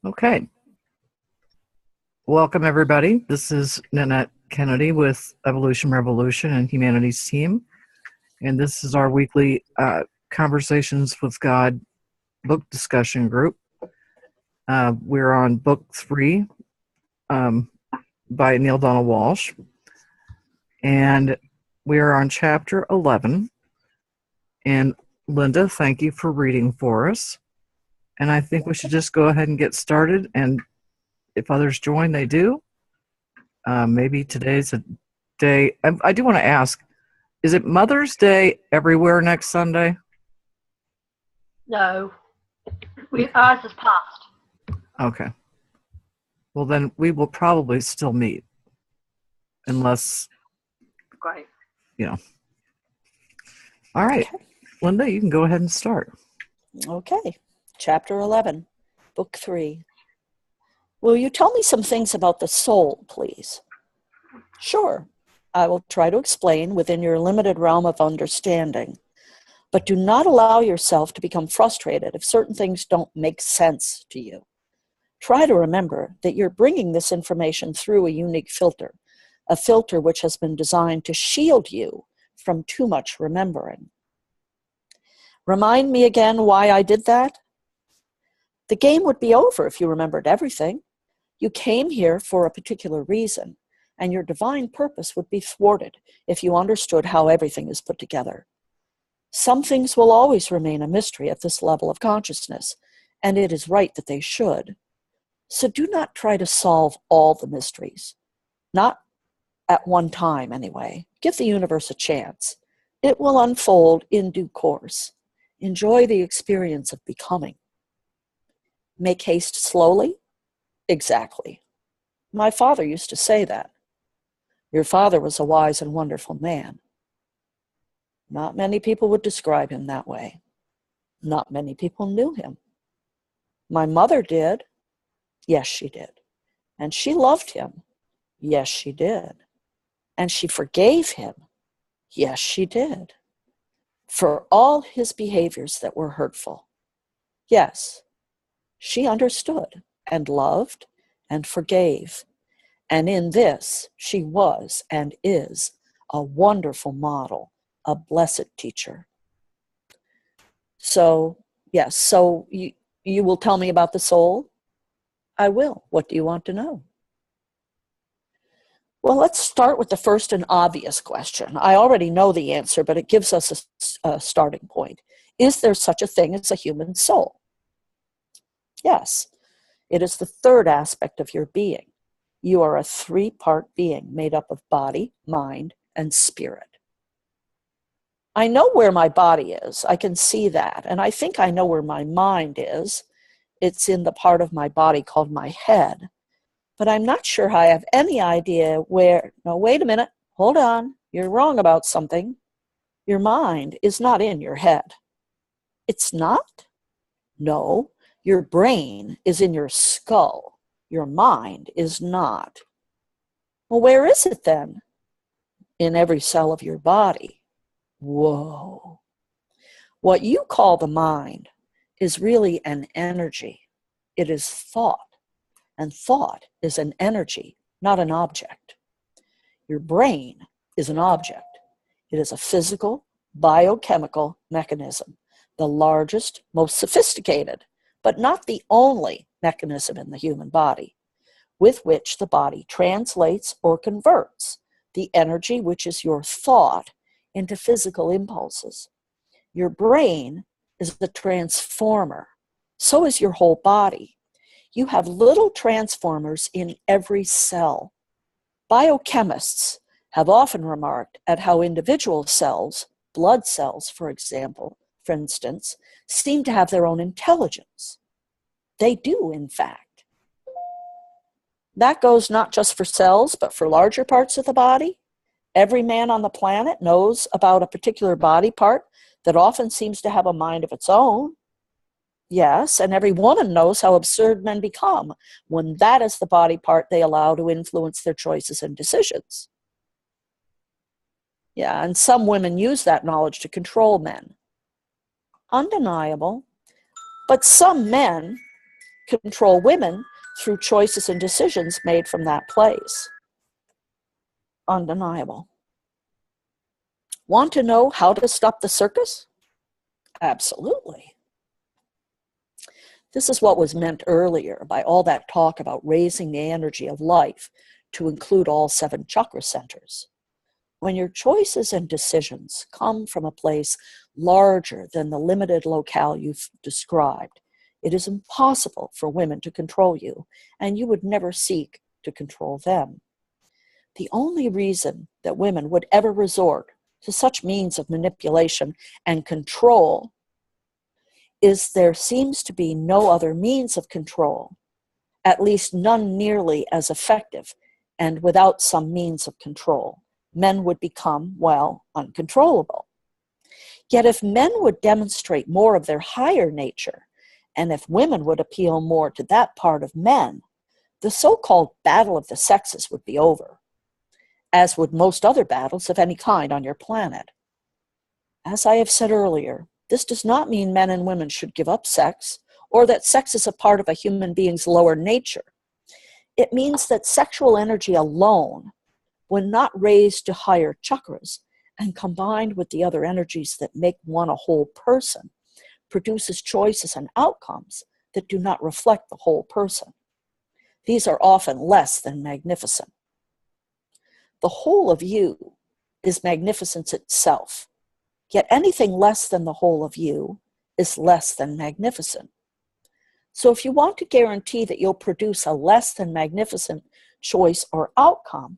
Okay. Welcome, everybody. This is Nanette Kennedy with Evolution Revolution and Humanities Team. And this is our weekly Conversations with God book discussion group. We're on book 3 by Neale Donald Walsch. And we are on chapter 11. And Linda, thank you for reading for us. And I think we should just go ahead and get started. And if others join, they do. Maybe today's a day. I do want to ask, is it Mother's Day everywhere next Sunday? No. Ours is past. Okay. Well, then we will probably still meet. Unless, Great. All right. Okay. Linda, you can go ahead and start. Okay. Chapter 11, Book 3. Will you tell me some things about the soul, please? Sure. I will try to explain within your limited realm of understanding. But do not allow yourself to become frustrated if certain things don't make sense to you. Try to remember that you're bringing this information through a unique filter, a filter which has been designed to shield you from too much remembering. Remind me again why I did that? The game would be over if you remembered everything. You came here for a particular reason, and your divine purpose would be thwarted if you understood how everything is put together. Some things will always remain a mystery at this level of consciousness, and it is right that they should. So do not try to solve all the mysteries. Not at one time, anyway. Give the universe a chance. It will unfold in due course. Enjoy the experience of becoming. Make haste slowly? Exactly. My father used to say that. Your father was a wise and wonderful man. Not many people would describe him that way. Not many people knew him. My mother did. Yes, she did. And she loved him. Yes, she did. And she forgave him. Yes, she did. For all his behaviors that were hurtful. Yes, she understood and loved and forgave. And in this, she was and is a wonderful model, a blessed teacher. So, yes, so you will tell me about the soul? I will. What do you want to know? Well, let's start with the first and obvious question. I already know the answer, but it gives us a starting point. Is there such a thing as a human soul? Yes, it is the third aspect of your being. You are a 3-part being made up of body, mind, and spirit. I know where my body is. I can see that. And I think I know where my mind is. It's in the part of my body called my head. But I'm not sure I have any idea where. No, wait a minute. Hold on. You're wrong about something. Your mind is not in your head. It's not? No. Your brain is in your skull. Your mind is not. Well, where is it then? In every cell of your body. Whoa. What you call the mind is really an energy. It is thought. And thought is an energy, not an object. Your brain is an object. It is a physical, biochemical mechanism, the largest, most sophisticated, but not the only mechanism in the human body, with which the body translates or converts the energy, which is your thought, into physical impulses. Your brain is the transformer. So is your whole body. You have little transformers in every cell. Biochemists have often remarked at how individual cells, blood cells, for instance, seem to have their own intelligence. They do, in fact. That goes not just for cells, but for larger parts of the body. Every man on the planet knows about a particular body part that often seems to have a mind of its own. Yes, and every woman knows how absurd men become when that is the body part they allow to influence their choices and decisions. Yeah, and some women use that knowledge to control men. Undeniable. But some men control women through choices and decisions made from that place. Undeniable. Want to know how to stop the circus? Absolutely. This is what was meant earlier by all that talk about raising the energy of life to include all 7 chakra centers. When your choices and decisions come from a place larger than the limited locale you've described, it is impossible for women to control you, and you would never seek to control them. The only reason that women would ever resort to such means of manipulation and control is there seems to be no other means of control, at least none nearly as effective, and without some means of control, men would become, well, uncontrollable. Yet if men would demonstrate more of their higher nature, and if women would appeal more to that part of men, the so-called battle of the sexes would be over, as would most other battles of any kind on your planet. As I have said earlier, this does not mean men and women should give up sex, or that sex is a part of a human being's lower nature. It means that sexual energy alone, when not raised to higher chakras and combined with the other energies that make one a whole person, produces choices and outcomes that do not reflect the whole person. These are often less than magnificent. The whole of you is magnificence itself, yet anything less than the whole of you is less than magnificent. So if you want to guarantee that you'll produce a less than magnificent choice or outcome,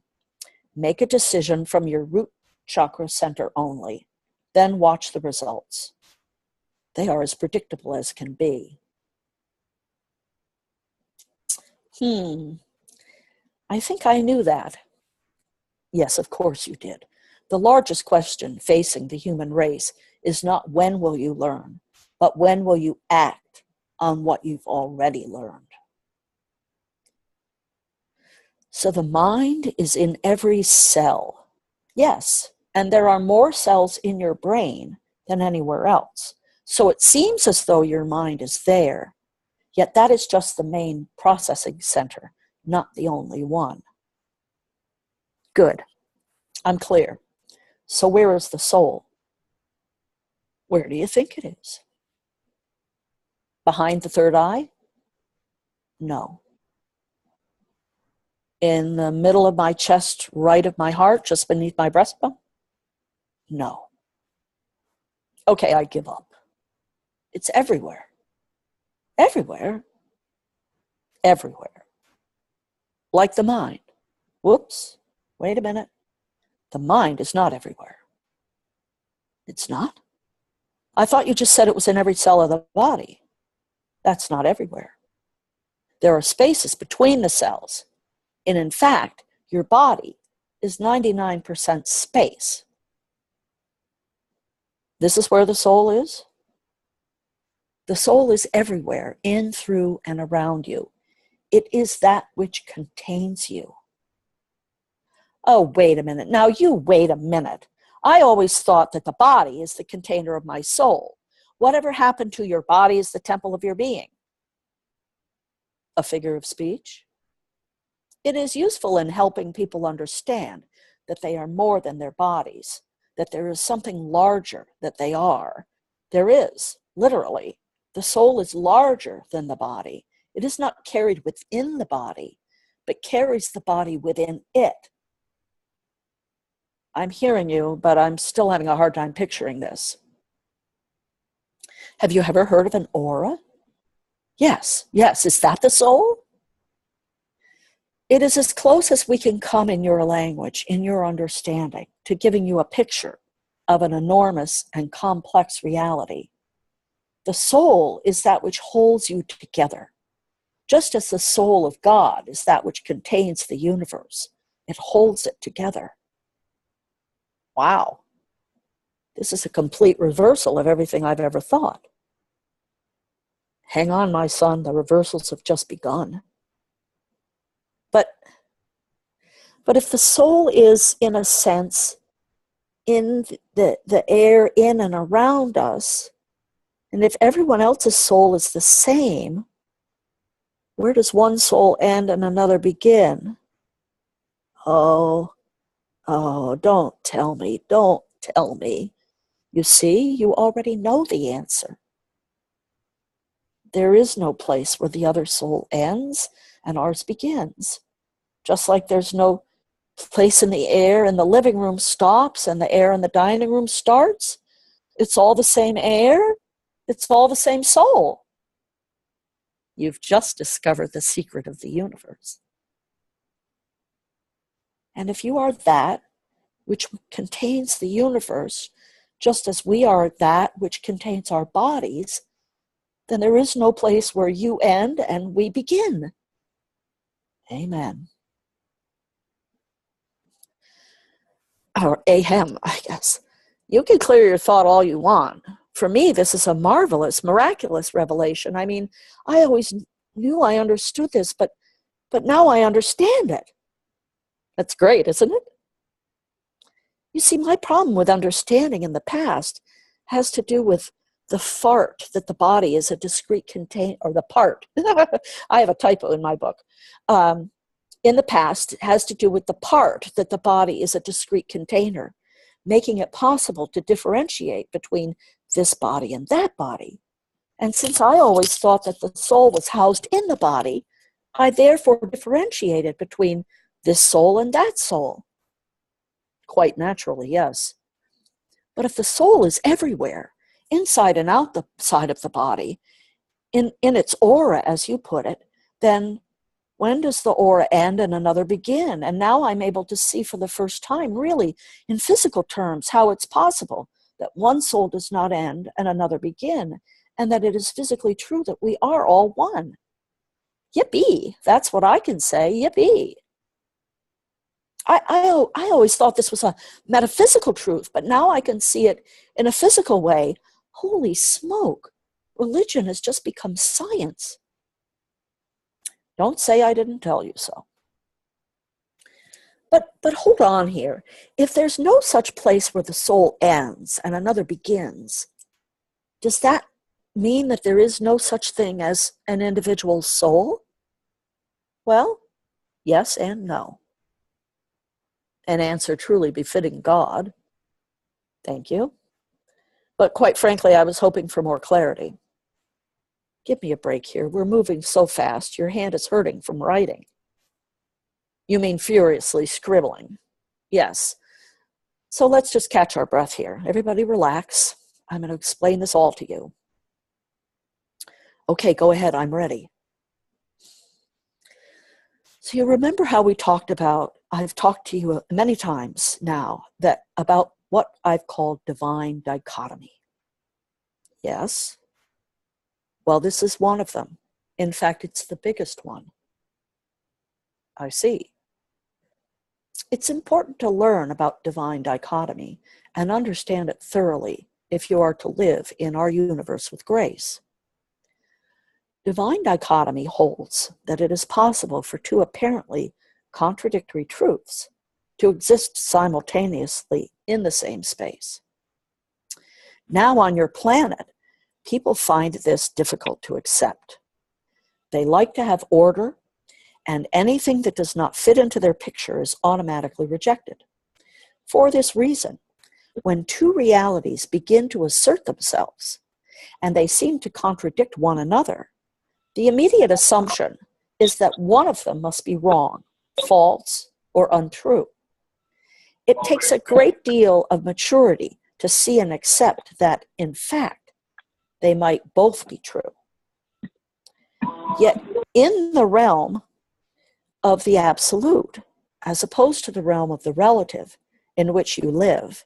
make a decision from your root chakra center only, then watch the results. They are as predictable as can be. I think I knew that. Yes, of course you did. The largest question facing the human race is not when will you learn, but when will you act on what you've already learned. So the mind is in every cell. Yes, and there are more cells in your brain than anywhere else. So it seems as though your mind is there, yet that is just the main processing center, not the only one. Good. I'm clear. So where is the soul? Where do you think it is? Behind the third eye? No. In the middle of my chest, right of my heart, just beneath my breastbone? No. Okay, I give up. It's everywhere. Everywhere. Everywhere. Like the mind. Whoops. Wait a minute. The mind is not everywhere. It's not? I thought you just said it was in every cell of the body. That's not everywhere. There are spaces between the cells. And in fact, your body is 99% space. This is where the soul is. The soul is everywhere, in, through, and around you. It is that which contains you. Oh, wait a minute. Now you wait a minute. I always thought that the body is the container of my soul. Whatever happened to your body is the temple of your being. A figure of speech? It is useful in helping people understand that they are more than their bodies, that there is something larger that they are. There is, literally. The soul is larger than the body. It is not carried within the body, but carries the body within it. I'm hearing you, but I'm still having a hard time picturing this. Have you ever heard of an aura? Yes. Is that the soul? It is as close as we can come in your language, in your understanding, to giving you a picture of an enormous and complex reality. The soul is that which holds you together, just as the soul of God is that which contains the universe. It holds it together. Wow. This is a complete reversal of everything I've ever thought. Hang on, my son, the reversals have just begun. But if the soul is, in a sense, in the air in and around us, and if everyone else's soul is the same, Where does one soul end and another begin? Oh, don't tell me, don't tell me. You see, you already know the answer. There is no place where the other soul ends and ours begins. Just like there's no place in the air in the living room stops and the air in the dining room starts. It's all the same air. It's all the same soul. You've just discovered the secret of the universe. And if you are that which contains the universe, just as we are that which contains our bodies, then there is no place where you end and we begin. Amen. Or ahem, I guess. You can clear your thought all you want. For me, this is a marvelous, miraculous revelation. I mean, I always knew I understood this, but now I understand it. That's great, isn't it? You see, my problem with understanding in the past has to do with the fart that the body is a discrete container, or the part. I have a typo in my book. In the past, it has to do with the part that the body is a discrete container, making it possible to differentiate between this body and that body. And since I always thought that the soul was housed in the body, I therefore differentiated between this soul and that soul. Quite naturally, yes. But if the soul is everywhere, inside and out the side of the body, in its aura, as you put it, then when does the aura end and another begin? And now I'm able to see for the first time, really, in physical terms, how it's possible that one soul does not end and another begin, and that it is physically true that we are all one. Yippee! That's what I can say, yippee! I always thought this was a metaphysical truth, but now I can see it in a physical way. Holy smoke! Religion has just become science. Don't say I didn't tell you so. But hold on here. If there's no such place where the soul ends and another begins, does that mean that there is no such thing as an individual soul? Well, yes and no. An answer truly befitting God. Thank you. But quite frankly, I was hoping for more clarity. Give me a break here. We're moving so fast, your hand is hurting from writing. You mean furiously scribbling? Yes. So let's just catch our breath here. Everybody relax. I'm going to explain this all to you. Okay, go ahead. I'm ready. So you remember how we talked about, I've talked to you many times now, that about what I've called divine dichotomy. Yes. Well, this is one of them. In fact, it's the biggest one. I see. It's important to learn about divine dichotomy and understand it thoroughly if you are to live in our universe with grace. Divine dichotomy holds that it is possible for two apparently contradictory truths to exist simultaneously in the same space. Now on your planet, people find this difficult to accept. They like to have order, and anything that does not fit into their picture is automatically rejected. For this reason, when two realities begin to assert themselves, and they seem to contradict one another, the immediate assumption is that one of them must be wrong, false, or untrue. It takes a great deal of maturity to see and accept that, in fact, they might both be true. Yet, in the realm of the absolute, as opposed to the realm of the relative in which you live,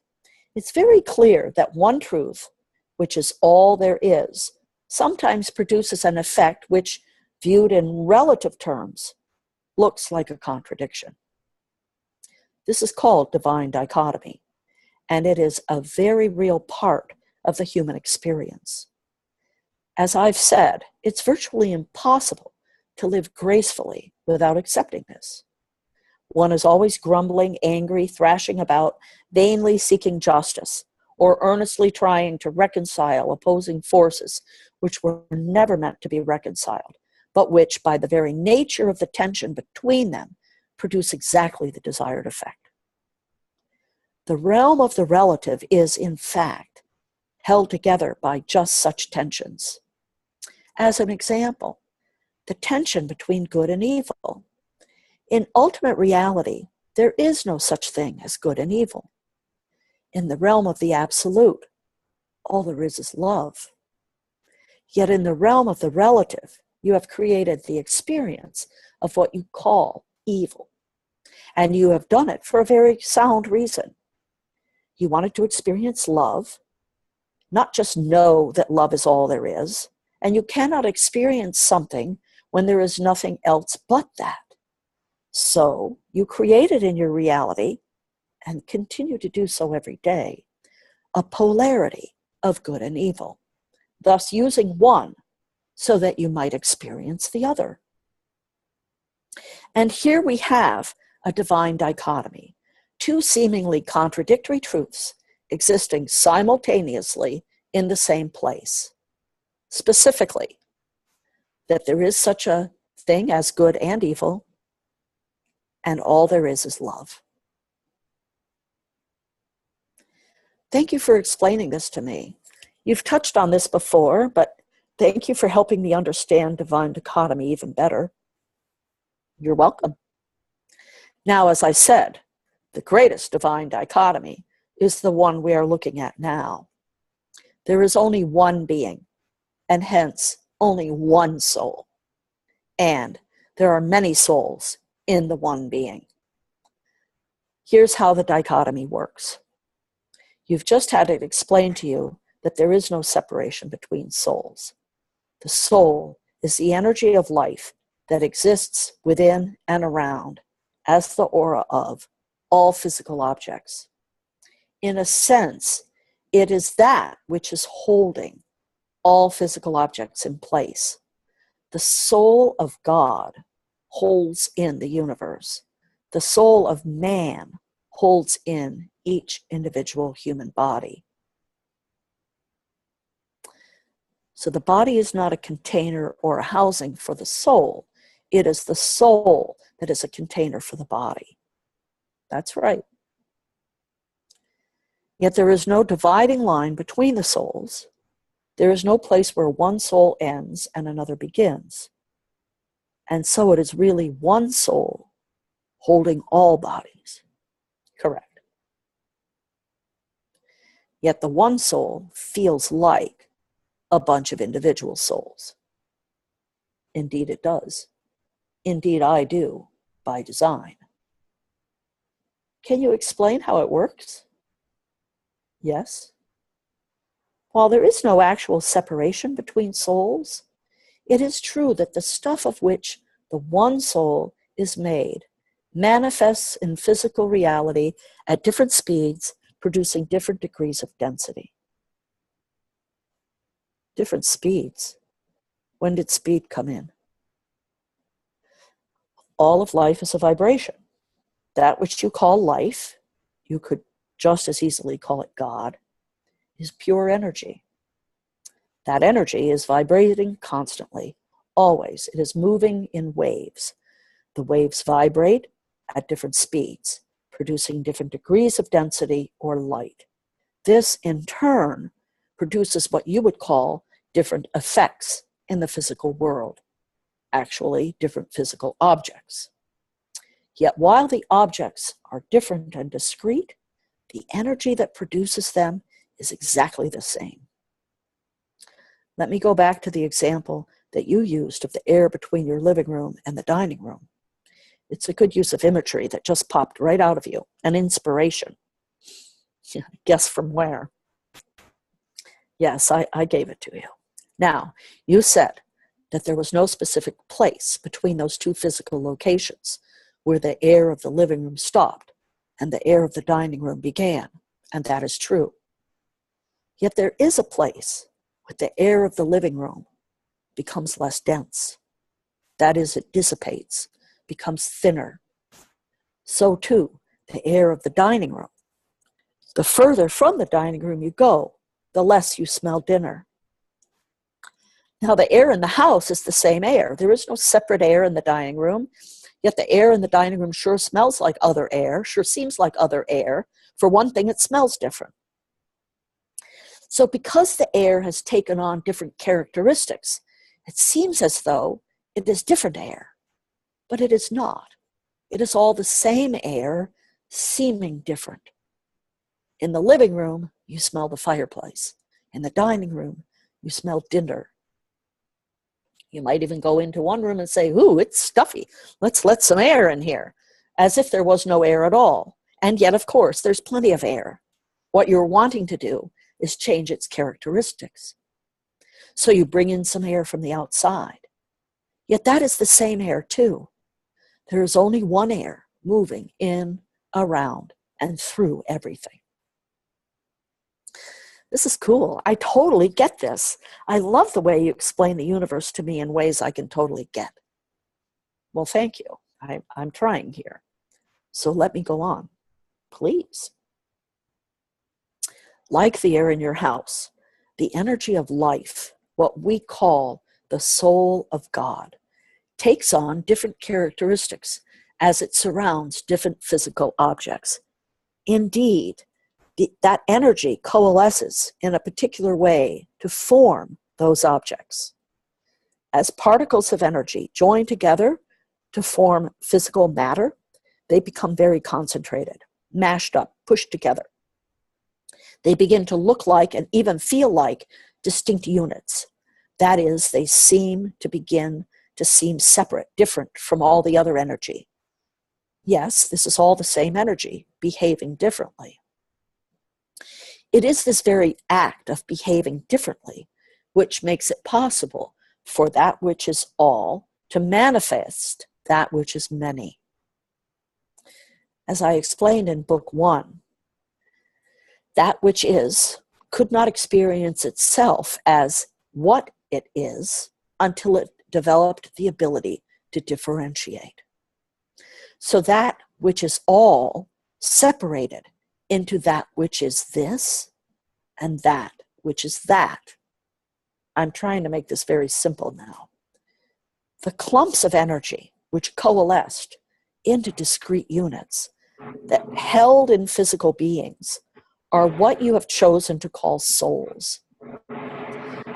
it's very clear that one truth, which is all there is, sometimes produces an effect which, viewed in relative terms, looks like a contradiction. This is called divine dichotomy, and it is a very real part of the human experience. As I've said, it's virtually impossible to live gracefully without accepting this. One is always grumbling, angry, thrashing about, vainly seeking justice, or earnestly trying to reconcile opposing forces which were never meant to be reconciled, but which, by the very nature of the tension between them, produce exactly the desired effect. The realm of the relative is, in fact, held together by just such tensions. As an example, the tension between good and evil. In ultimate reality, there is no such thing as good and evil. In the realm of the absolute, all there is love. Yet in the realm of the relative, you have created the experience of what you call evil. And you have done it for a very sound reason. You wanted to experience love, not just know that love is all there is, and you cannot experience something when there is nothing else but that. So you created in your reality, and continue to do so every day, a polarity of good and evil, thus using one so that you might experience the other. And here we have a divine dichotomy, two seemingly contradictory truths existing simultaneously in the same place. Specifically, that there is such a thing as good and evil, and all there is love. Thank you for explaining this to me. You've touched on this before, but thank you for helping me understand divine dichotomy even better. You're welcome. Now, as I said, the greatest divine dichotomy is the one we are looking at now. There is only one being, and hence only one soul. And there are many souls in the one being. Here's how the dichotomy works. You've just had it explained to you that there is no separation between souls. The soul is the energy of life that exists within and around as the aura of all physical objects. In a sense, it is that which is holding all physical objects in place. The soul of God holds in the universe. The soul of man holds in each individual human body. So the body is not a container or a housing for the soul. It is the soul that is a container for the body. That's right. Yet there is no dividing line between the souls. There is no place where one soul ends and another begins. And so it is really one soul holding all bodies. Correct. Yet the one soul feels like a bunch of individual souls. Indeed it does. Indeed I do, by design. Can you explain how it works? Yes. While there is no actual separation between souls, it is true that the stuff of which the one soul is made manifests in physical reality at different speeds, producing different degrees of density. Different speeds. When did speed come in? All of life is a vibration. That which you call life, you could just as easily call it God, is pure energy. That energy is vibrating constantly, always. It is moving in waves. The waves vibrate at different speeds, producing different degrees of density or light. This, in turn, produces what you would call different effects in the physical world, actually different physical objects. Yet while the objects are different and discrete, the energy that produces them is exactly the same. Let me go back to the example that you used of the air between your living room and the dining room. It's a good use of imagery that just popped right out of you, an inspiration. Guess from where? Yes, I gave it to you. Now, you said that there was no specific place between those two physical locations where the air of the living room stopped and the air of the dining room began, and that is true. Yet there is a place where the air of the living room becomes less dense. That is, it dissipates, becomes thinner. So too, the air of the dining room. The further from the dining room you go, the less you smell dinner. Now, the air in the house is the same air. There is no separate air in the dining room, yet the air in the dining room sure smells like other air, sure seems like other air. For one thing, it smells different. So because the air has taken on different characteristics, it seems as though it is different air, but it is not. It is all the same air, seeming different. In the living room, you smell the fireplace. In the dining room, you smell dinner. You might even go into one room and say, ooh, it's stuffy. Let's let some air in here, as if there was no air at all. And yet, of course, there's plenty of air. What you're wanting to do is change its characteristics. So you bring in some air from the outside. Yet that is the same air too. There is only one air moving in, around, and through everything. This is cool. I totally get this. I love the way you explain the universe to me in ways I can totally get. Well, thank you. I'm trying here. So let me go on, please. Like the air in your house, the energy of life, what we call the soul of God, takes on different characteristics as it surrounds different physical objects. Indeed, that energy coalesces in a particular way to form those objects. As particles of energy join together to form physical matter, they become very concentrated, mashed up, pushed together. They begin to look like and even feel like distinct units. That is, they seem to begin to seem separate, different from all the other energy. Yes, this is all the same energy, behaving differently. It is this very act of behaving differently which makes it possible for that which is all to manifest that which is many. As I explained in Book 1, that which is could not experience itself as what it is until it developed the ability to differentiate. So that which is all separated into that which is this and that which is that. I'm trying to make this very simple now. The clumps of energy which coalesced into discrete units that held in physical beings are what you have chosen to call souls.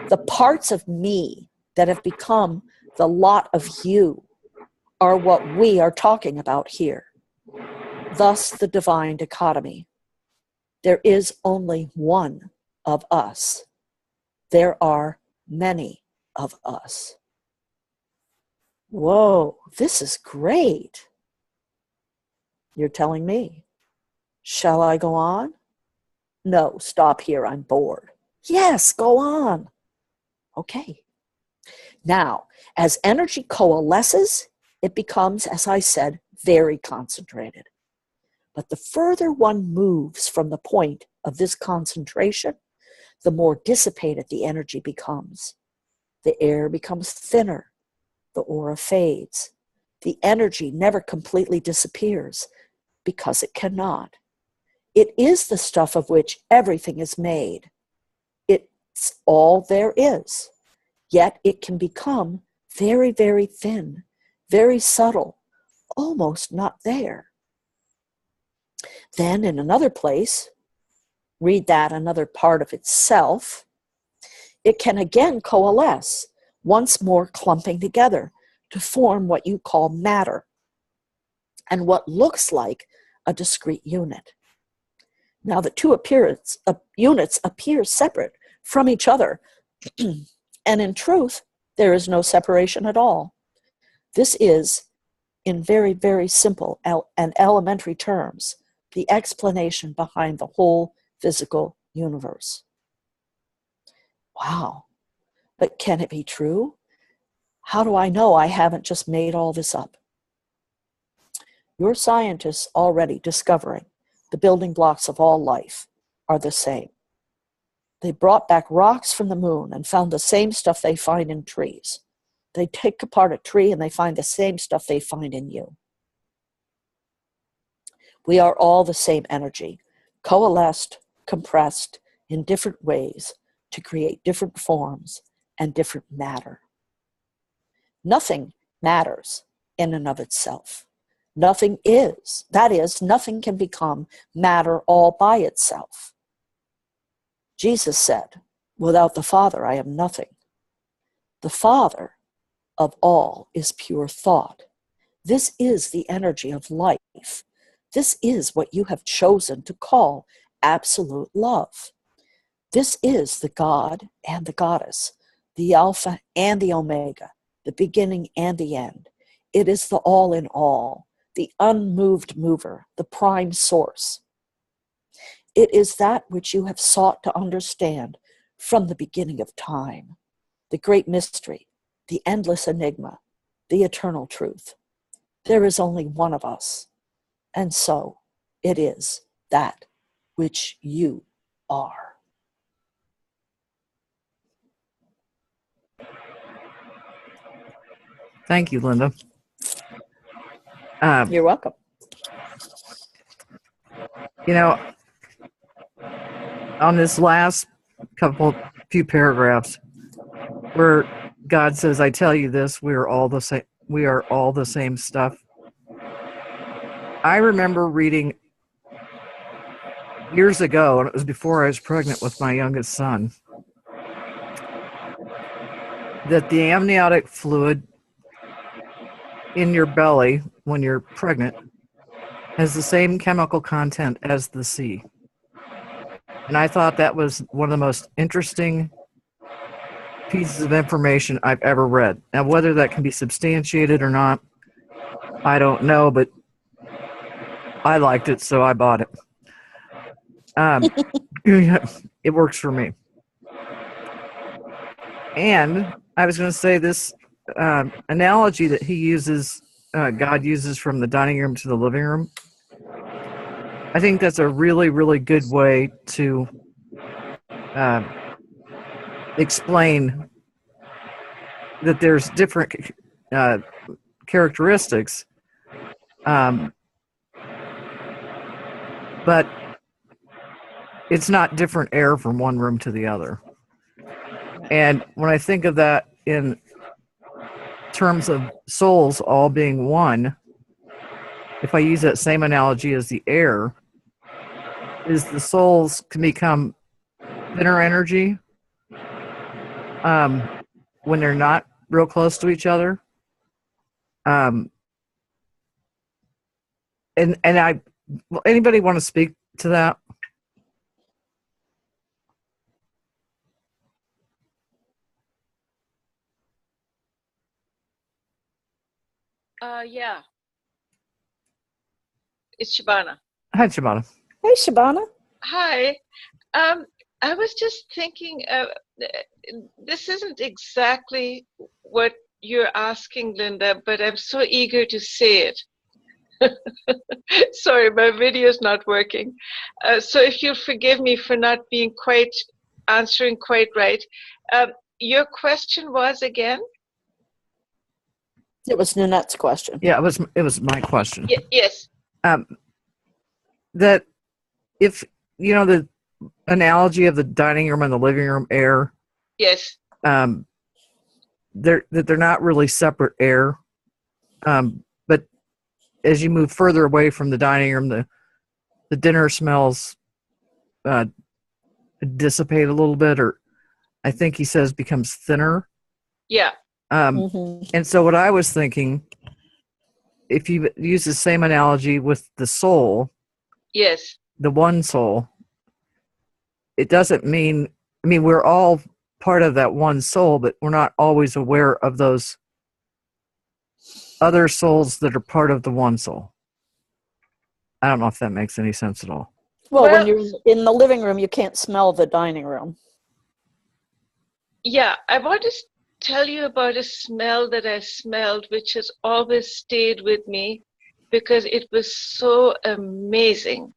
The parts of me that have become the lot of you are what we are talking about here. Thus the divine dichotomy. There is only one of us. There are many of us. Whoa, this is great. You're telling me. Shall I go on? No, stop here, I'm bored. Yes, go on. Okay. Now, as energy coalesces, it becomes, as I said, very concentrated. But the further one moves from the point of this concentration, the more dissipated the energy becomes. The air becomes thinner. The aura fades. The energy never completely disappears because it cannot. It is the stuff of which everything is made. It's all there is. Yet it can become very, very thin, very subtle, almost not there. Then in another place, read that another part of itself, it can again coalesce, once more clumping together to form what you call matter and what looks like a discrete unit. Now the two units appear separate from each other, and in truth, there is no separation at all. This is, in very, very simple and elementary terms, the explanation behind the whole physical universe. Wow, but can it be true? How do I know I haven't just made all this up? Your scientists already discovering the building blocks of all life are the same. They brought back rocks from the moon and found the same stuff they find in trees. They take apart a tree and they find the same stuff they find in you. We are all the same energy, coalesced, compressed in different ways to create different forms and different matter. Nothing matters in and of itself. Nothing is. That is, nothing can become matter all by itself. Jesus said, without the Father, I am nothing. The Father of all is pure thought. This is the energy of life. This is what you have chosen to call absolute love. This is the God and the Goddess, the Alpha and the Omega, the beginning and the end. It is the all in all, the unmoved mover, the prime source. It is that which you have sought to understand from the beginning of time, the great mystery, the endless enigma, the eternal truth. There is only one of us, and so it is that which you are. Thank you, Linda. You're welcome. You know, on this last few paragraphs, where God says, "I tell you this: we are all the same. We are all the same stuff." I remember reading years ago, and it was before I was pregnant with my youngest son, that the amniotic fluid in your belly when you're pregnant has the same chemical content as the sea. And I thought that was one of the most interesting pieces of information I've ever read. Now, whether that can be substantiated or not, I don't know, but I liked it, so I bought it. It works for me. And I was going to say this analogy that he uses, God uses from the dining room to the living room. I think that's a really, really good way to explain that there's different characteristics, but it's not different air from one room to the other. And when I think of that in terms of souls all being one, if I use that same analogy as the air, is the souls can become thinner energy when they're not real close to each other. And anybody want to speak to that? Yeah. It's Shabana. Hi, Shabana. Hey, Shabana. Hi. I was just thinking, this isn't exactly what you're asking, Linda, but I'm so eager to say it. Sorry, my video's not working. So if you'll forgive me for not being answering quite right. Your question was again? It was Nanette's question. Yeah, it was my question. Yes. That if, the analogy of the dining room and the living room air. Yes. They're not really separate air. But as you move further away from the dining room, the dinner smells dissipate a little bit, or I think he says becomes thinner. Yeah. And so what I was thinking, if you use the same analogy with the soul, yes, the one soul, it doesn't mean, we're all part of that one soul, but we're not always aware of those other souls that are part of the one soul. I don't know if that makes any sense at all. Well, when you're in the living room, you can't smell the dining room. Yeah, I want to tell you about a smell that I smelled, which has always stayed with me because it was so amazing.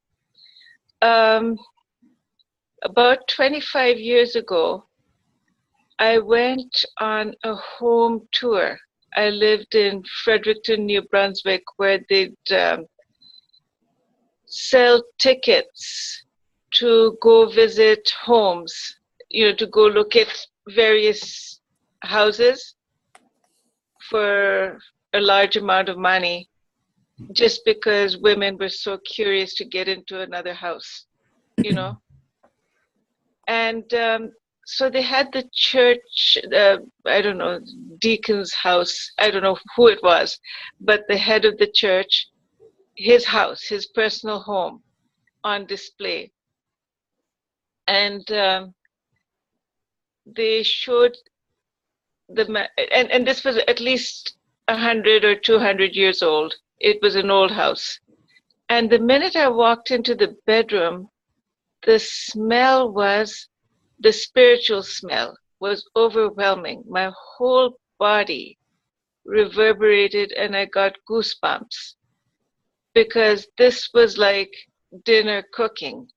About 25 years ago, I went on a home tour. I lived in Fredericton, New Brunswick, where they'd sell tickets to go visit homes, to go look at various houses for a large amount of money just because women were so curious to get into another house, you know. And so they had the church, I don't know, deacon's house, I don't know who it was, but the head of the church, his house, his personal home on display. And they showed and this was at least 100 or 200 years old. It was an old house. And the minute I walked into the bedroom, the smell was, the spiritual smell was overwhelming. My whole body reverberated and I got goosebumps because this was like dinner cooking,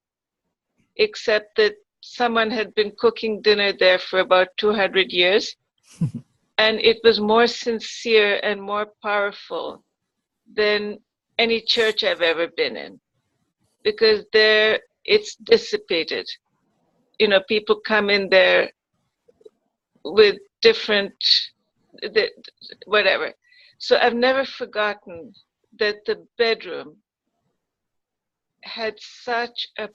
except that someone had been cooking dinner there for about 200 years. And it was more sincere and more powerful than any church I've ever been in, because there it's dissipated. You know, people come in there with different, whatever. So I've never forgotten that the bedroom had such a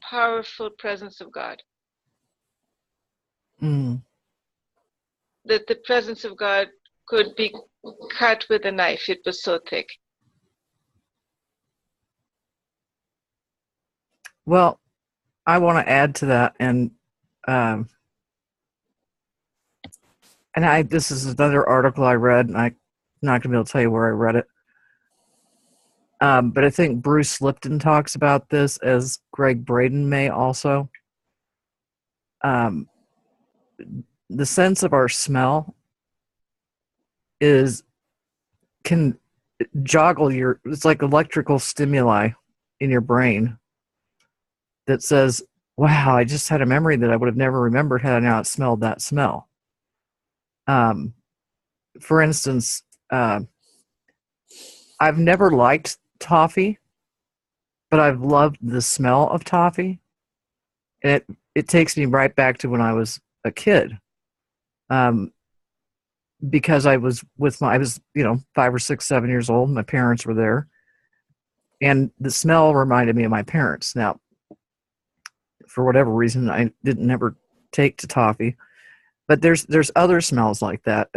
powerful presence of God. Mm. That the presence of God could be cut with a knife. It was so thick. Well, I want to add to that, and this is another article I read, and I'm not going to be able to tell you where I read it. But I think Bruce Lipton talks about this, as Greg Braden may also. The sense of our smell can joggle it's like electrical stimuli in your brain that says, wow, I just had a memory that I would have never remembered had I not smelled that smell. For instance, I've never liked toffee, but I've loved the smell of toffee. And it takes me right back to when I was a kid. Because I was 5 or 6, 7 years old. My parents were there. And the smell reminded me of my parents. Now, for whatever reason, I didn't never take to toffee. But there's other smells like that.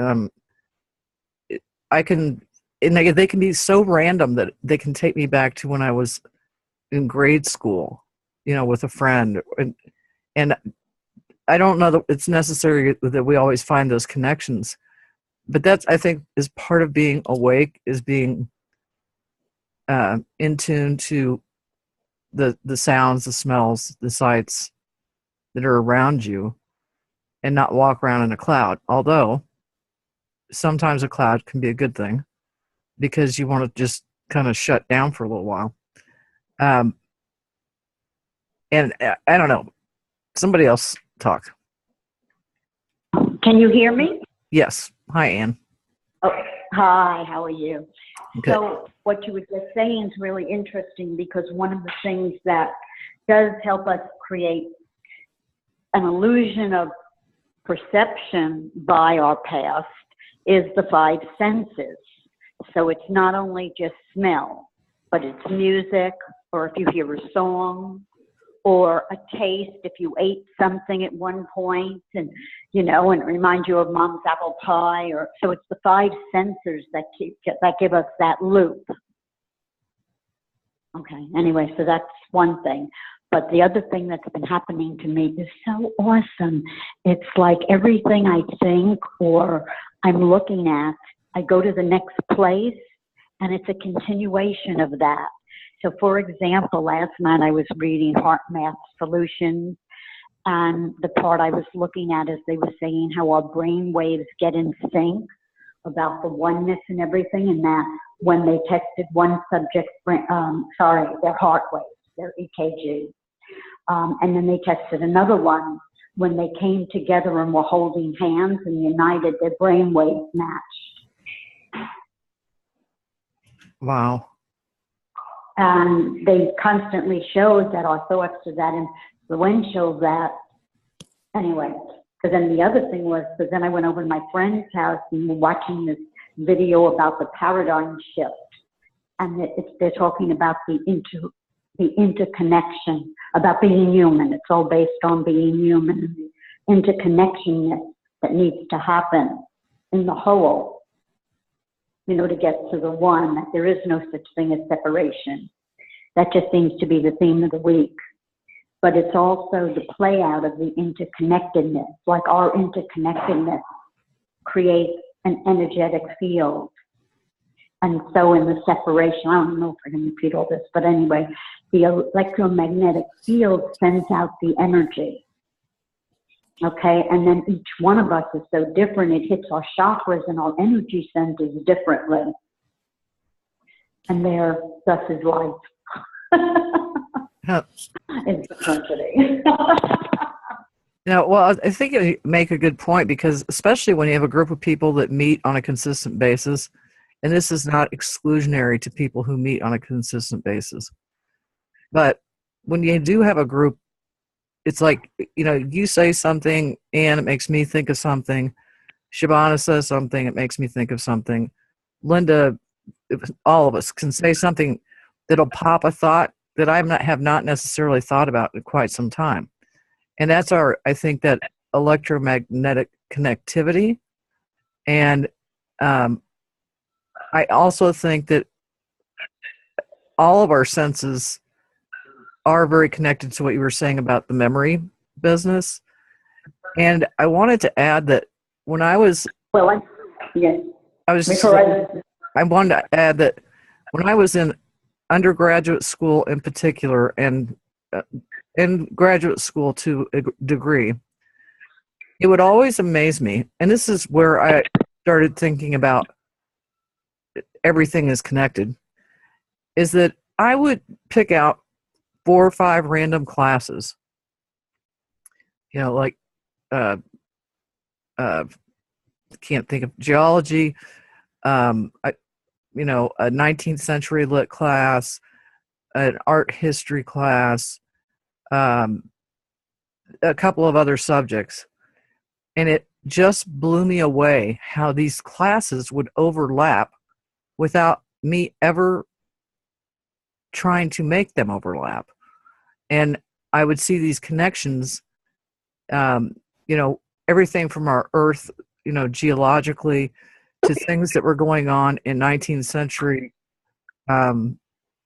They can be so random that they can take me back to when I was in grade school, with a friend. And I don't know that it's necessary that we always find those connections. But that's, I think, is part of being awake, is being in tune to the sounds, the smells, the sights that are around you, and not walk around in a cloud. Although sometimes a cloud can be a good thing because you want to just kind of shut down for a little while. And I don't know. Somebody else talk. Can you hear me? Yes. Hi, Anne. Oh, hi, how are you? Okay. So what you were just saying is really interesting, because one of the things that does help us create an illusion of perception by our past is the 5 senses. So it's not only just smell, but it's music, or if you hear a song, or a taste, if you ate something at one point and it reminds you of mom's apple pie, so it's the 5 sensors that give us that loop. Okay, anyway, so that's one thing. But the other thing that's been happening to me is so awesome. It's like everything I think or I'm looking at, I go to the next place and it's a continuation of that. So for example, last night I was reading Heart Math Solutions, and the part I was looking at is they were saying how our brain waves get in sync about the oneness and everything, and that when they tested one subject, their heart waves, their EKG, and then they tested another one when they came together and were holding hands and united, their brain waves matched. Wow. And they constantly showed that our thoughts are that influential that, anyway, Because then the other thing was, because then I went over to my friend's house and we're watching this video about the paradigm shift. And they're talking about the interconnection, about being human. It's all based on being human and the interconnectionness that needs to happen in the whole, you know, to get to the one, that there is no such thing as separation. That just seems to be the theme of the week. But it's also the play out of the interconnectedness, like our interconnectedness creates an energetic field. And so in the separation, I don't know if I can repeat all this, but anyway, the electromagnetic field sends out the energy. Okay, and then each one of us is so different. It hits our chakras and our energy centers differently. And there, thus is life. It's diversity. Yeah, well, I think you make a good point, because especially when you have a group of people that meet on a consistent basis, and this is not exclusionary to people who meet on a consistent basis, but when you do have a group, it's like, you know, you say something and it makes me think of something. Shabana says something, it makes me think of something. Linda, all of us can say something that'll pop a thought that I have not necessarily thought about in quite some time. And that's I think that electromagnetic connectivity. And I also think that all of our senses are very connected to what you were saying about the memory business. And I wanted to add that when I was, I wanted to add that when I was in undergraduate school in particular, and in graduate school to a degree, it would always amaze me, and this is where I started thinking about everything is connected, is that I would pick out 4 or 5 random classes, you know, like can't think of geology, a 19th century lit class, an art history class, a couple of other subjects. And it just blew me away how these classes would overlap without me ever trying to make them overlap. And I would see these connections, everything from our Earth, geologically, to things that were going on in 19th century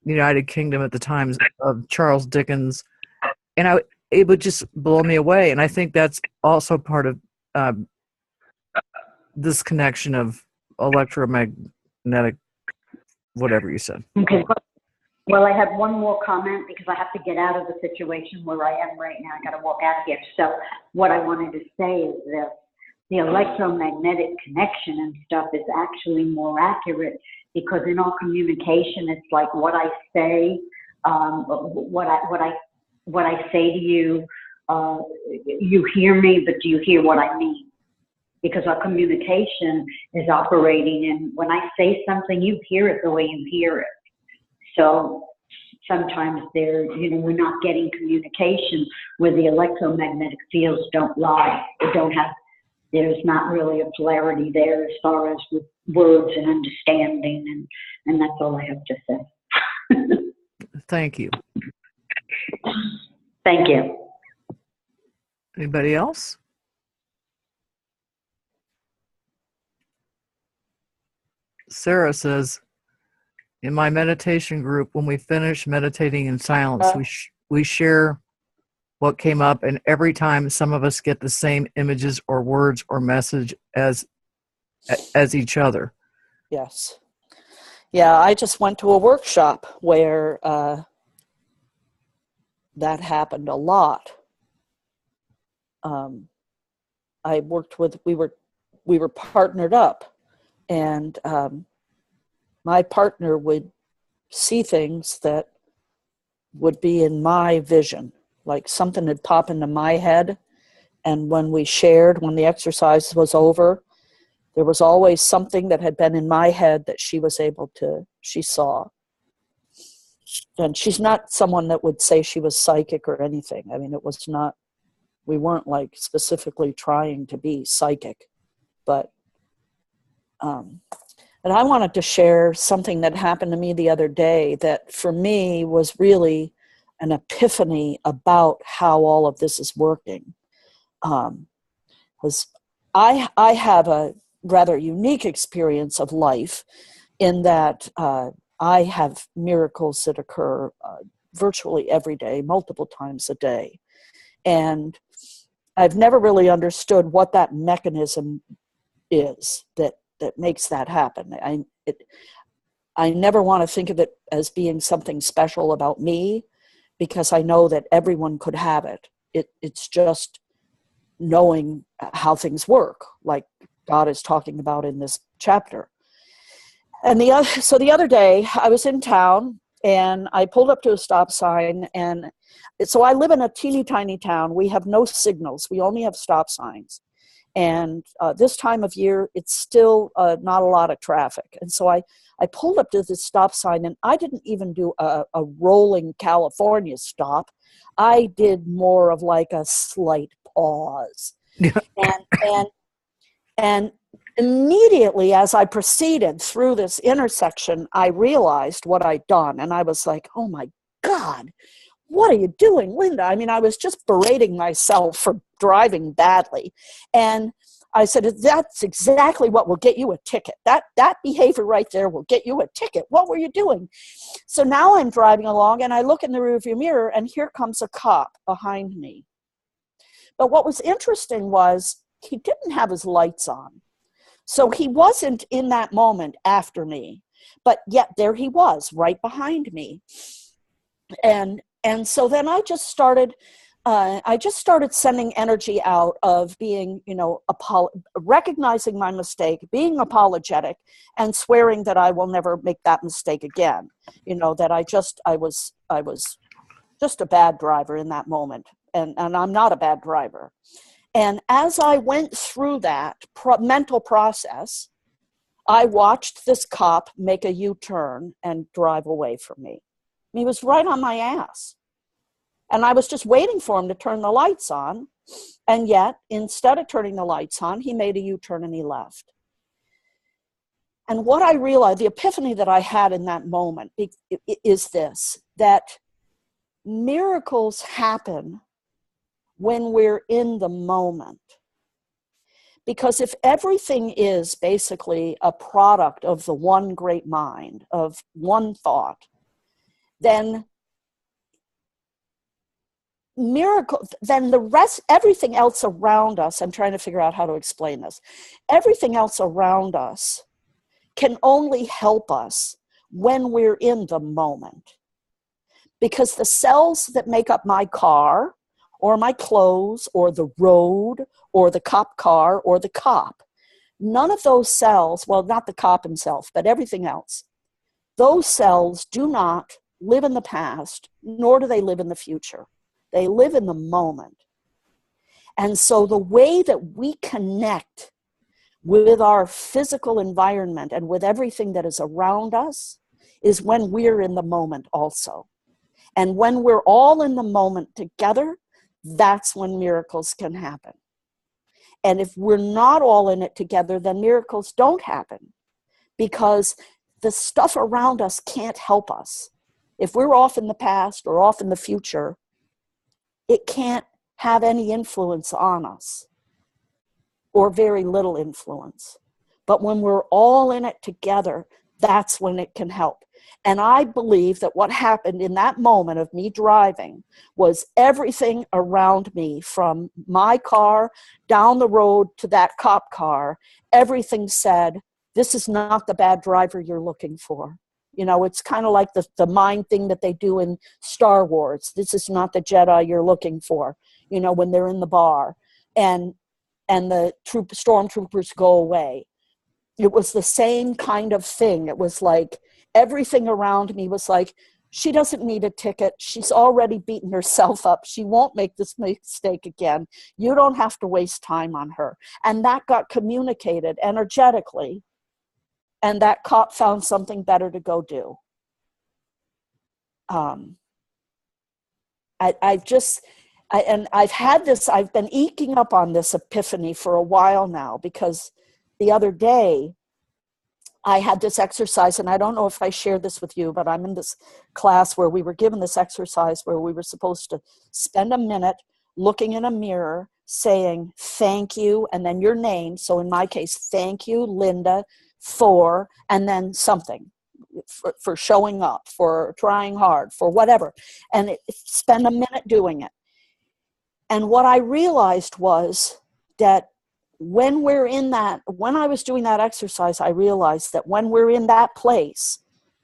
United Kingdom at the times of Charles Dickens. And it would just blow me away. And I think that's also part of this connection of electromagnetic, whatever you said. Okay. Well, I have one more comment because I have to get out of the situation where I am right now. I got to walk out here. So what I wanted to say is that the electromagnetic connection and stuff is actually more accurate, because in our communication, it's like what I say, what I say to you, you hear me, but do you hear what I mean? Because our communication is operating, and when I say something, you hear it the way you hear it. So sometimes we're not getting communication where the electromagnetic fields don't lie. There's not really a polarity there as far as with words and understanding, and that's all I have to say. Thank you. Thank you. Anybody else? Sarah says, in my meditation group, when we finish meditating in silence, we share what came up, and every time some of us get the same images or words or message as each other. Yes. Yeah, I just went to a workshop where that happened a lot. I worked with, we were partnered up, and my partner would see things that would be in my vision, like something would pop into my head. And when the exercise was over, there was always something that had been in my head that she saw. And she's not someone that would say she was psychic or anything. I mean, it was not We weren't like specifically trying to be psychic, but and I wanted to share something that happened to me the other day that for me was really an epiphany about how all of this is working. Was I have a rather unique experience of life in that I have miracles that occur virtually every day, multiple times a day. And I've never really understood what that mechanism is that makes that happen. I never want to think of it as being something special about me, because I know that everyone could have it. It's just knowing how things work, like God is talking about in this chapter. And the other day, I was in town, and I pulled up to a stop sign, and so I live in a teeny tiny town. We have no signals. We only have stop signs. And this time of year, it's still not a lot of traffic. And so I pulled up to this stop sign, and I didn't even do a rolling California stop. I did more of like a slight pause. Yeah. And immediately as I proceeded through this intersection, I realized what I'd done. And I was like, oh my God, what are you doing, Linda? I mean, I was just berating myself for driving badly. And I said, that's exactly what will get you a ticket. That behavior right there will get you a ticket. What were you doing? So now I'm driving along, and I look in the rearview mirror, and here comes a cop behind me. But what was interesting was he didn't have his lights on. So he wasn't in that moment after me, but yet there he was right behind me. And so then I just started sending energy out of being, recognizing my mistake, being apologetic, and swearing that I will never make that mistake again. That I was just a bad driver in that moment, and I'm not a bad driver. And as I went through that mental process, I watched this cop make a U-turn and drive away from me. He was right on my ass. And I was just waiting for him to turn the lights on. And yet, instead of turning the lights on, he made a U-turn and he left. And what I realized, the epiphany that I had in that moment is this, that miracles happen when we're in the moment. Because if everything is basically a product of the one great mind, of one thought, then the rest, everything else around us, I'm trying to figure out how to explain this. Everything else around us can only help us when we're in the moment. Because the cells that make up my car, or my clothes, or the road, or the cop car, or the cop, none of those cells, well, not the cop himself, but everything else, those cells do not live in the past, nor do they live in the future. They live in the moment. And so the way that we connect with our physical environment and with everything that is around us is when we're in the moment also. And when we're all in the moment together, that's when miracles can happen. And if we're not all in it together, then miracles don't happen, because the stuff around us can't help us. If we're off in the past or off in the future, it can't have any influence on us, or very little influence. But when we're all in it together, that's when it can help. And I believe that what happened in that moment of me driving was everything around me, from my car down the road to that cop car, everything said, this is not the bad driver you're looking for. It's kind of like the mind thing that they do in Star Wars. This is not the Jedi you're looking for, when they're in the bar and the stormtroopers go away. It was the same kind of thing. It was like everything around me was like, she doesn't need a ticket. She's already beaten herself up. She won't make this mistake again. You don't have to waste time on her. And that got communicated energetically. And that cop found something better to go do. I've been eking up on this epiphany for a while now, because the other day I had this exercise, and I don't know if I shared this with you, but I'm in this class where we were given this exercise where we were supposed to spend a minute looking in a mirror saying thank you and then your name. So in my case, thank you, Linda, for, and then something for showing up, for trying hard, for whatever, and spend a minute doing it. And what I realized was that when I was doing that exercise, I realized that when we're in that place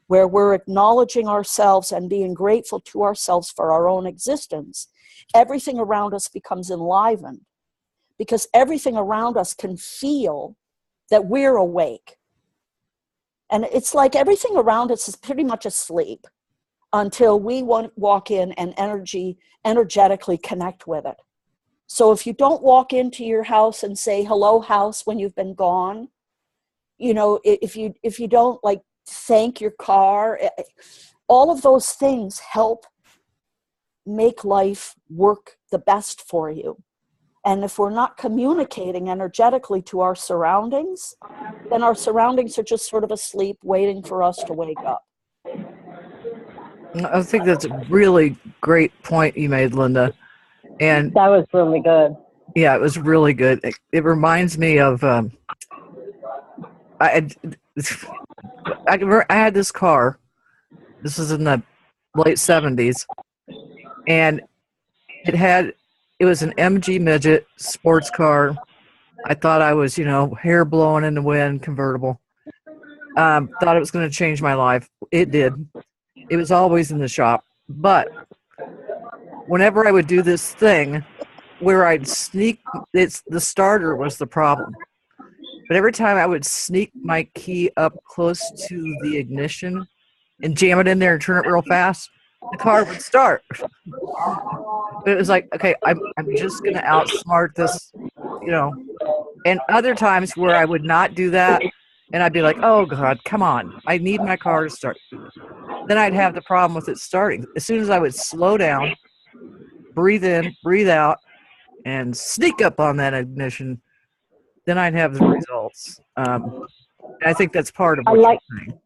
where we're acknowledging ourselves and being grateful to ourselves for our own existence, everything around us becomes enlivened, because everything around us can feel that we're awake. And it's like everything around us is pretty much asleep until we walk in and energetically connect with it. So if you don't walk into your house and say, hello, house, when you've been gone, if you don't like thank your car, all of those things help make life work the best for you. And if we're not communicating energetically to our surroundings, then our surroundings are just sort of asleep, waiting for us to wake up. I think that's a really great point you made, Linda. And That was really good. yeah, it was really good. It reminds me of I had this car. This was in the late 70s, and it was an MG Midget sports car. I thought I was, hair blowing in the wind convertible. Thought it was going to change my life. It did. It was always in the shop. But whenever I would do this thing where I'd sneak, the starter was the problem. But every time I would sneak my key up close to the ignition and jam it in there and turn it real fast, the car would start. But it was like, okay, I'm just going to outsmart this, And other times where I would not do that, and I'd be like, oh, God, come on. I need my car to start. Then I'd have the problem with it starting. As soon as I would slow down, breathe in, breathe out, and sneak up on that ignition, then I'd have the results. I think that's part of what you're saying.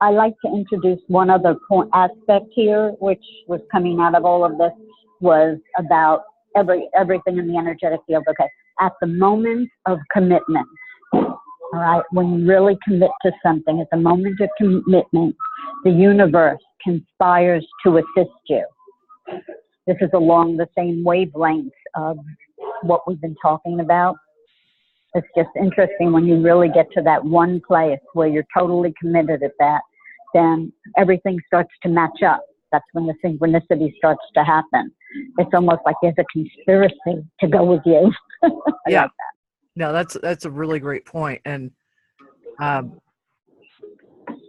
I like to introduce one other aspect here, which was coming out of all of this, was about everything in the energetic field. Okay, at the moment of commitment, all right, when you really commit to something, at the moment of commitment, the universe conspires to assist you. This is along the same wavelength of what we've been talking about. It's just interesting when you really get to that one place where you're totally committed at that, then everything starts to match up. That's when the synchronicity starts to happen. It's almost like there's a conspiracy to go with you. Yeah. No, that's a really great point. And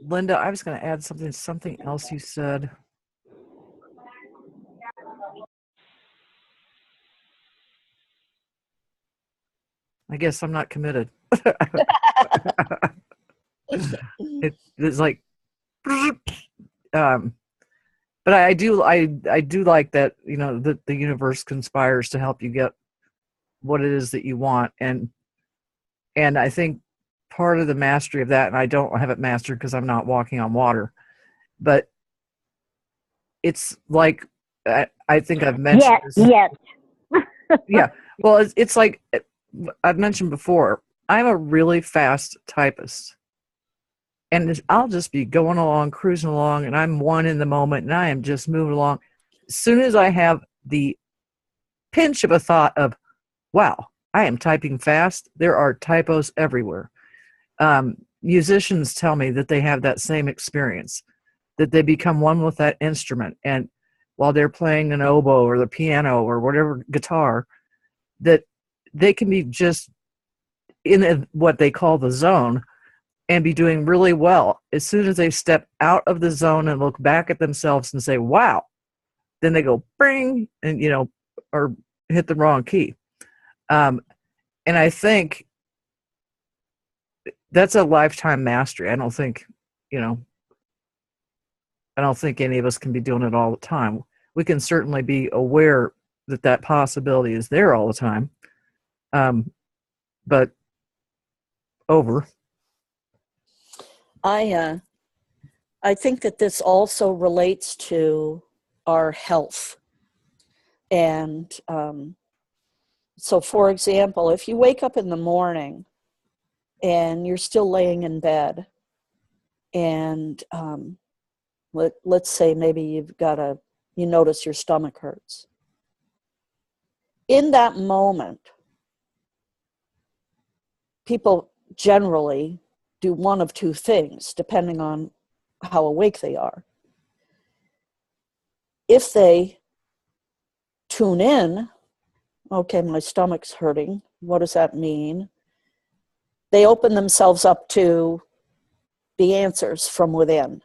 Linda, I was going to add something else you said. I guess I'm not committed. It's like, but I do like that, that the universe conspires to help you get what it is that you want. And I think part of the mastery of that, and I don't have it mastered because I'm not walking on water, but it's like, I think I've mentioned this. Yes. Yeah. Well, it's like I've mentioned before, I'm a really fast typist. And I'll just be going along, cruising along, and I'm one in the moment, and I am just moving along. As soon as I have the pinch of a thought of, wow, I am typing fast, there are typos everywhere. Musicians tell me that they have that same experience, that they become one with that instrument. And while they're playing an oboe or the piano or whatever guitar, that they can be just in what they call the zone and be doing really well. As soon as they step out of the zone and look back at themselves and say, wow, then they go bing and, or hit the wrong key. And I think that's a lifetime mastery. I don't think any of us can be doing it all the time. we can certainly be aware that that possibility is there all the time. But over. I think that this also relates to our health. And so, for example, if you wake up in the morning and you're still laying in bed, and let's say maybe you notice your stomach hurts. In that moment, people generally do one of two things, depending on how awake they are. If they tune in, okay, my stomach's hurting, what does that mean? They open themselves up to the answers from within.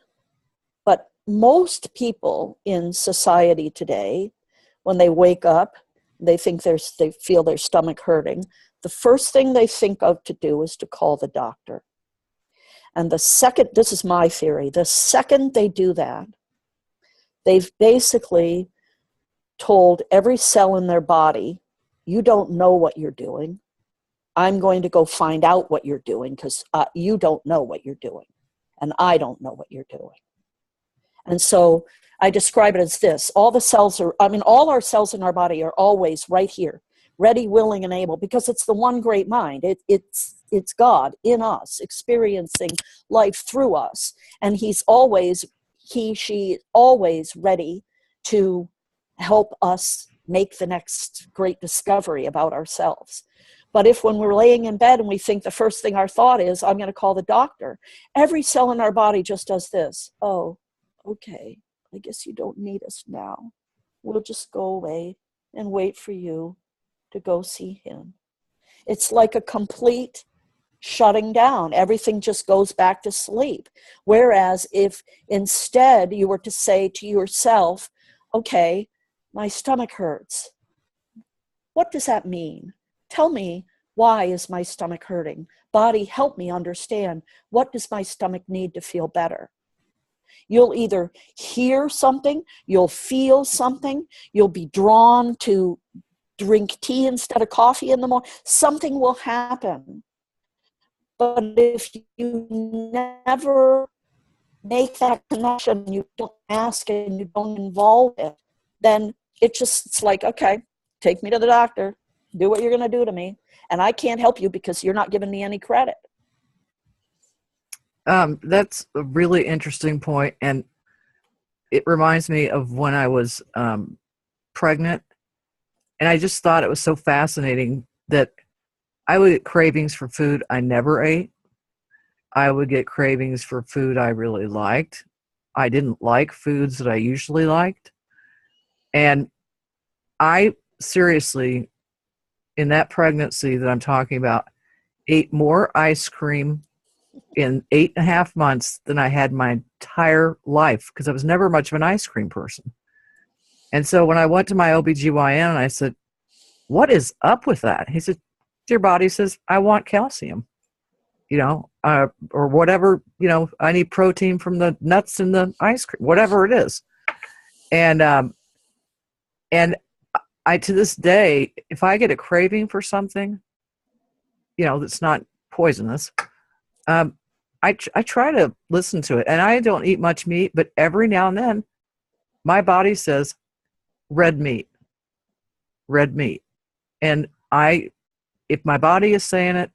But most people in society today, when they wake up, they feel their stomach hurting, the first thing they think of to do is to call the doctor. And this is my theory, the second they do that, they've basically told every cell in their body, you don't know what you're doing. I'm going to go find out what you're doing because you don't know what you're doing. And I don't know what you're doing. And so I describe it as this. All our cells in our body are always right here, ready, willing, and able, because it's the one great mind. It's God in us, experiencing life through us. And she is always ready to help us make the next great discovery about ourselves. But if when we're laying in bed and we think the first thing our thought is, I'm going to call the doctor, every cell in our body just does this. Oh, okay, I guess you don't need us now. We'll just go away and wait for you to go see him. It's like a complete shutting down. Everything just goes back to sleep. Whereas if instead you were to say to yourself, okay, my stomach hurts. What does that mean? Tell me, why is my stomach hurting? Body, help me understand. What does my stomach need to feel better? You'll either hear something, you'll feel something, you'll be drawn to drink tea instead of coffee in the morning. Something will happen. But if you never make that connection, you don't ask it and you don't involve it, then it's like, okay, take me to the doctor. Do what you're going to do to me. And I can't help you because you're not giving me any credit. That's a really interesting point. And it reminds me of when I was pregnant. And I just thought it was so fascinating that I would get cravings for food I never ate. I would get cravings for food I really liked. I didn't like foods that I usually liked. And I seriously, in that pregnancy that I'm talking about, ate more ice cream in 8.5 months than I had my entire life because I was never much of an ice cream person. And so when I went to my OBGYN, I said, what is up with that? He said, your body says, I want calcium, or whatever, I need protein from the nuts and the ice cream, whatever it is. And I, to this day, if I get a craving for something, that's not poisonous, I try to listen to it. And I don't eat much meat, but every now and then my body says red meat. And if my body is saying it,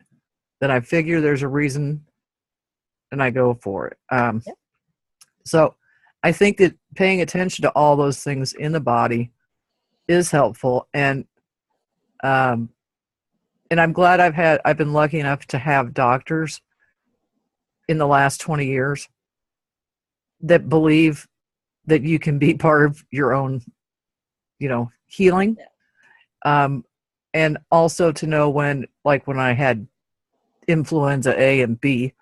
then I figure there's a reason and I go for it. Yep. So I think that paying attention to all those things in the body is helpful. And I'm glad I've been lucky enough to have doctors in the last 20 years that believe that you can be part of your own, healing. Yeah. And also to know when I had influenza A and B,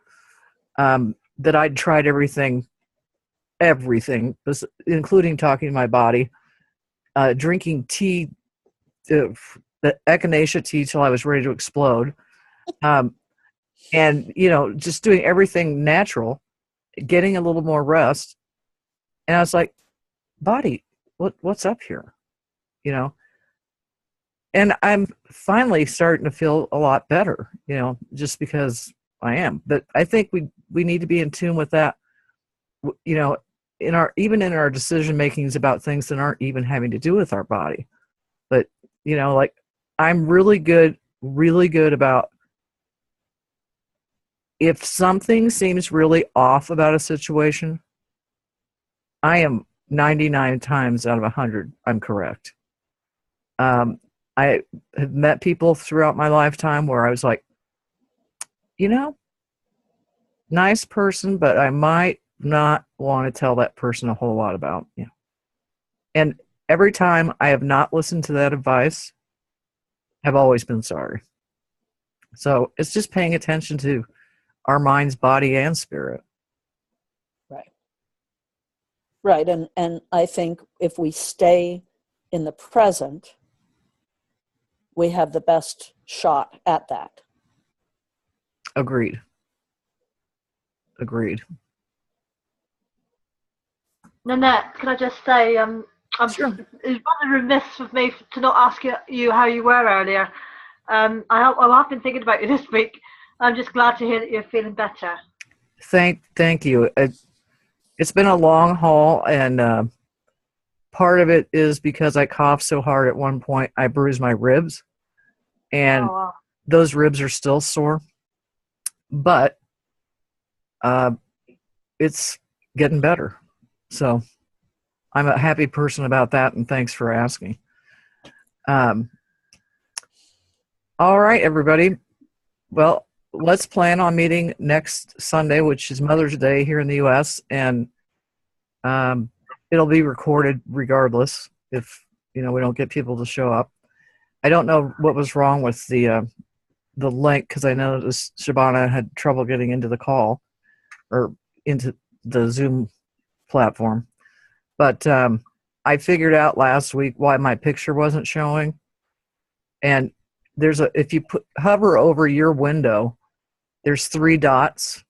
that I'd tried everything, including talking to my body, drinking tea, the echinacea tea till I was ready to explode. And, just doing everything natural, getting a little more rest. And I was like, body, what's up here? You know? And I'm finally starting to feel a lot better, you know, just because I am. But I think we need to be in tune with that, you know, even in our decision makings about things that aren't even having to do with our body. But, you know, like I'm really good about if something seems really off about a situation, I am 99 times out of 100, I'm correct. I have met people throughout my lifetime where I was like, you know, nice person, but I might not want to tell that person a whole lot about you. And every time I have not listened to that advice, I've always been sorry. So it's just paying attention to our minds, body, and spirit. Right. And I think if we stay in the present, we have the best shot at that. Agreed. Nanette, can I just say, Sure. it's rather remiss of me to not ask you how you were earlier. I have been thinking about you this week. I'm just glad to hear that you're feeling better. Thank you. It's been a long haul, and part of it is because I coughed so hard at one point, I bruised my ribs, and Oh, wow. those ribs are still sore. But it's getting better. So I'm a happy person about that, and thanks for asking. All right, everybody. Well, let's plan on meeting next Sunday, which is Mother's Day here in the U.S., and it'll be recorded regardless if, you know, we don't get people to show up. I don't know what was wrong with the link, because I know Shabana had trouble getting into the call or into the Zoom platform. But I figured out last week why my picture wasn't showing. And if you hover over your window, there's 3 dots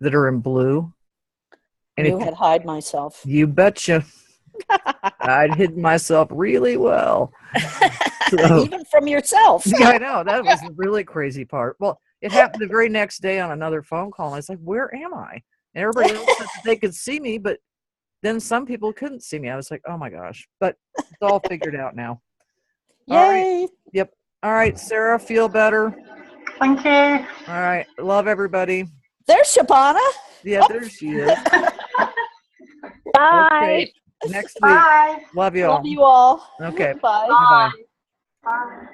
that are in blue. And You had hide myself. You betcha. I'd hidden myself really well. So, even from yourself. yeah, I know. That was the really crazy part. Well, it happened the very next day on another phone call. And I was like, where am I? And everybody else said that they could see me, but then some people couldn't see me. I was like, oh my gosh. But it's all figured out now. Yay. All right. Yep. All right, Sarah, feel better. Thank you. All right. Love everybody. There's Shabana. Yeah, there she is. Bye. Okay. Next week. Bye. Love you all. Love you all. Okay. Bye. Bye-bye. Bye.